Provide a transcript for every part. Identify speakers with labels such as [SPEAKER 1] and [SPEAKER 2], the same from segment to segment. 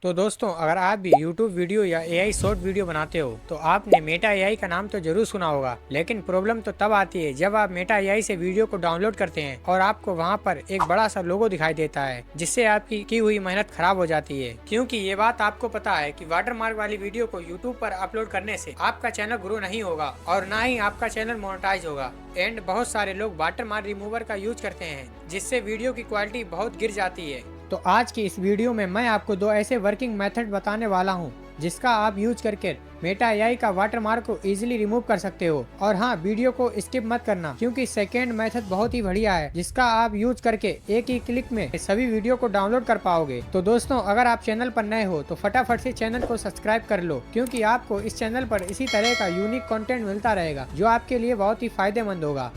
[SPEAKER 1] तो दोस्तों, अगर आप भी YouTube वीडियो या AI शॉर्ट वीडियो बनाते हो तो आपने मेटा AI का नाम तो जरूर सुना होगा। लेकिन प्रॉब्लम तो तब आती है जब आप मेटा AI से वीडियो को डाउनलोड करते हैं और आपको वहां पर एक बड़ा सा लोगो दिखाई देता है, जिससे आपकी की हुई मेहनत खराब हो जाती है। क्योंकि ये बात आपको पता है कि वाटरमार्क वाली वीडियो को YouTube पर अपलोड करने से आपका चैनल ग्रो नहीं होगा और ना ही आपका चैनल मोनेटाइज होगा। एंड बहुत सारे लोग वाटरमार्क रिमूवर का यूज करते हैं, जिससे वीडियो की क्वालिटी बहुत गिर जाती है। तो आज की इस वीडियो में मैं आपको दो ऐसे वर्किंग मेथड बताने वाला हूं, जिसका आप यूज करके मेटा एआई का वाटरमार्क को इजीली रिमूव कर सकते हो। और हाँ, वीडियो को स्किप मत करना, क्योंकि सेकेंड मेथड बहुत ही बढ़िया है, जिसका आप यूज करके एक ही क्लिक में सभी वीडियो को डाउनलोड कर पाओगे। तो दोस्तों, अगर आप चैनल पर नए हो तो फटाफट से चैनल को सब्सक्राइब कर लो, क्योंकि आपको इस चैनल पर इसी तरह का यूनिक कंटेंट मिलता रहेगा, जो आपके लिए बहुत ही फायदेमंद होगा।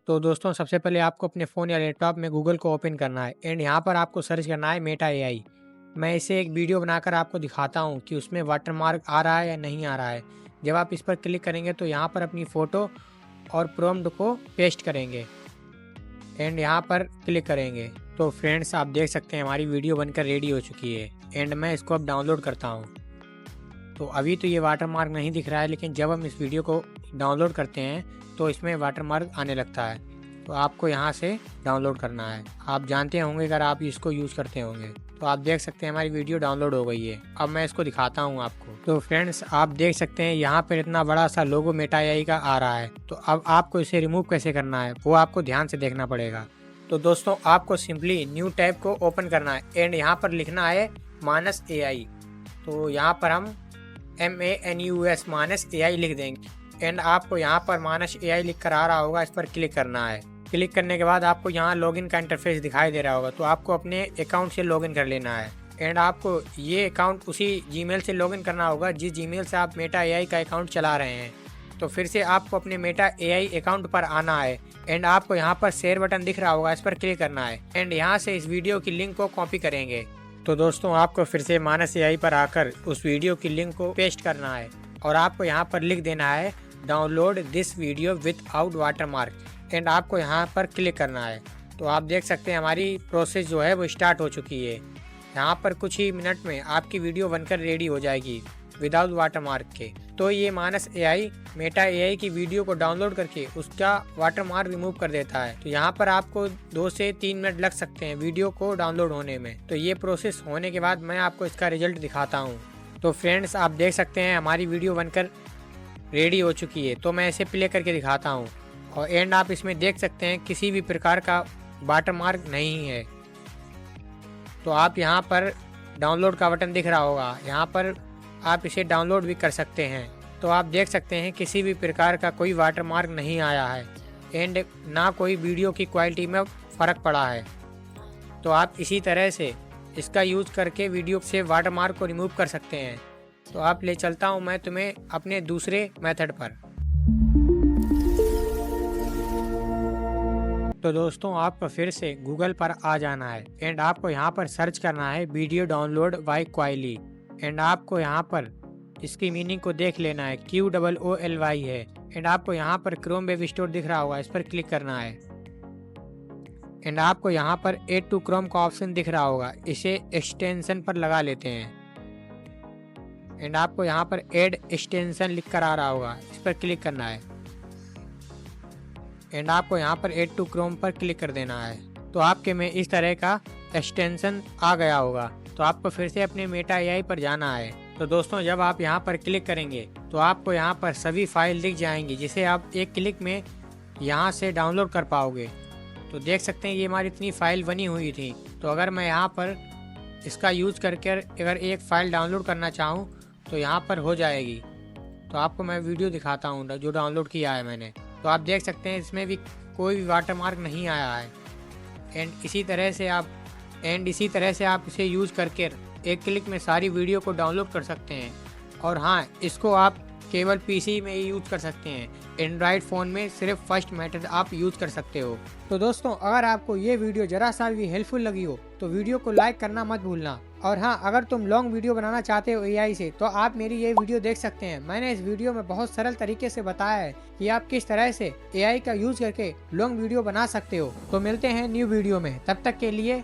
[SPEAKER 1] तो दोस्तों, सबसे पहले आपको अपने फ़ोन या लैपटॉप में गूगल को ओपन करना है एंड यहाँ पर आपको सर्च करना है मेटा एआई। मैं इसे एक वीडियो बनाकर आपको दिखाता हूँ कि उसमें वाटरमार्क आ रहा है या नहीं आ रहा है। जब आप इस पर क्लिक करेंगे तो यहाँ पर अपनी फ़ोटो और प्रॉम्प्ट को पेस्ट करेंगे एंड यहाँ पर क्लिक करेंगे। तो फ्रेंड्स, आप देख सकते हैं हमारी वीडियो बनकर रेडी हो चुकी है एंड मैं इसको अब डाउनलोड करता हूँ। तो अभी तो ये वाटरमार्क नहीं दिख रहा है, लेकिन जब हम इस वीडियो को डाउनलोड करते हैं तो इसमें वाटरमार्क आने लगता है। तो आपको यहाँ से डाउनलोड करना है। आप जानते होंगे अगर आप इसको यूज़ करते होंगे। तो आप देख सकते हैं हमारी वीडियो डाउनलोड हो गई है। अब मैं इसको दिखाता हूँ आपको। तो फ्रेंड्स, आप देख सकते हैं यहाँ पर इतना बड़ा सा लोगो मेटा एआई का आ रहा है। तो अब आपको इसे रिमूव कैसे करना है वो आपको ध्यान से देखना पड़ेगा। तो दोस्तों, आपको सिंपली न्यू टैब को ओपन करना है एंड यहाँ पर लिखना है मानस एआई। तो यहाँ पर हम MANUS मानस एआई लिख देंगे एंड आपको यहाँ पर मानस एआई लिख कर आ रहा होगा, इस पर क्लिक करना है। क्लिक करने के बाद आपको यहाँ लॉगिन का इंटरफेस दिखाई दे रहा होगा। तो आपको अपने अकाउंट से लॉगिन कर लेना है एंड आपको ये अकाउंट उसी जीमेल से लॉगिन करना होगा जिस जीमेल से आप मेटा एआई का अकाउंट चला रहे हैं। तो फिर से आपको अपने मेटा एआई अकाउंट पर आना है एंड आपको यहाँ पर शेयर बटन दिख रहा होगा, इस पर क्लिक करना है एंड यहाँ से इस वीडियो की लिंक को कॉपी करेंगे। तो दोस्तों, आपको फिर से मानस एआई पर आकर उस वीडियो की लिंक को पेस्ट करना है और आपको यहाँ पर लिख देना है download this video without watermark and आपको यहाँ पर क्लिक करना है। तो आप देख सकते हैं हमारी प्रोसेस जो है वो स्टार्ट हो चुकी है। यहाँ पर कुछ ही मिनट में आपकी वीडियो बनकर रेडी हो जाएगी विदाउट वाटरमार्क के। तो ये मानस एआई मेटा एआई की वीडियो को डाउनलोड करके उसका वाटरमार्क रिमूव कर देता है। तो यहाँ पर आपको 2 से 3 मिनट लग सकते हैं वीडियो को डाउनलोड होने में। तो ये प्रोसेस होने के बाद मैं आपको इसका रिजल्ट दिखाता हूँ। तो फ्रेंड्स, आप देख सकते हैं हमारी वीडियो बनकर रेडी हो चुकी है। तो मैं इसे प्ले करके दिखाता हूँ और एंड आप इसमें देख सकते हैं किसी भी प्रकार का वाटरमार्क नहीं है। तो आप यहाँ पर डाउनलोड का बटन दिख रहा होगा, यहाँ पर आप इसे डाउनलोड भी कर सकते हैं। तो आप देख सकते हैं किसी भी प्रकार का कोई वाटरमार्क नहीं आया है एंड ना कोई वीडियो की क्वालिटी में फ़र्क पड़ा है। तो आप इसी तरह से इसका यूज़ करके वीडियो से वाटरमार्क को रिमूव कर सकते हैं। तो आप ले चलता हूँ मैं तुम्हें अपने दूसरे मेथड पर। तो दोस्तों, आपको फिर से गूगल पर आ जाना है एंड आपको यहाँ पर सर्च करना है वीडियो डाउनलोड बाय क्वाइली एंड आपको यहाँ पर इसकी मीनिंग को देख लेना है, QOOLY है एंड आपको यहाँ पर क्रोम वेब स्टोर दिख रहा होगा, इस पर क्लिक करना है एंड आपको यहाँ पर ऐड टू क्रोम का ऑप्शन दिख रहा होगा, इसे एक्सटेंशन पर लगा लेते हैं एंड आपको यहाँ पर ऐड एक्सटेंशन लिख कर आ रहा होगा, इस पर क्लिक करना है एंड आपको यहाँ पर ऐड टू क्रोम पर क्लिक कर देना है। तो आपके में इस तरह का एक्सटेंशन आ गया होगा। तो आपको फिर से अपने मेटा एआई पर जाना है। तो दोस्तों, जब आप यहाँ पर क्लिक करेंगे तो आपको यहाँ पर सभी फाइल दिख जाएंगी, जिसे आप एक क्लिक में यहाँ से डाउनलोड कर पाओगे। तो देख सकते हैं ये हमारी इतनी फाइल बनी हुई थी। तो अगर मैं यहाँ पर इसका यूज़ करके अगर एक फ़ाइल डाउनलोड करना चाहूँ तो यहाँ पर हो जाएगी। तो आपको मैं वीडियो दिखाता हूँ जो डाउनलोड किया है मैंने। तो आप देख सकते हैं इसमें भी कोई भी वाटरमार्क नहीं आया है एंड इसी तरह से आप इसे यूज़ करके एक क्लिक में सारी वीडियो को डाउनलोड कर सकते हैं। और हाँ, इसको आप केवल पीसी में ही यूज़ कर सकते हैं, एंड्रॉयड फ़ोन में सिर्फ फर्स्ट मेथड आप यूज़ कर सकते हो। तो दोस्तों, अगर आपको ये वीडियो ज़रा सा भी हेल्पफुल लगी हो तो वीडियो को लाइक करना मत भूलना। और हाँ, अगर तुम लॉन्ग वीडियो बनाना चाहते हो एआई से तो आप मेरी ये वीडियो देख सकते हैं। मैंने इस वीडियो में बहुत सरल तरीके से बताया है कि आप किस तरह से एआई का यूज़ करके लॉन्ग वीडियो बना सकते हो। तो मिलते हैं न्यू वीडियो में, तब तक के लिए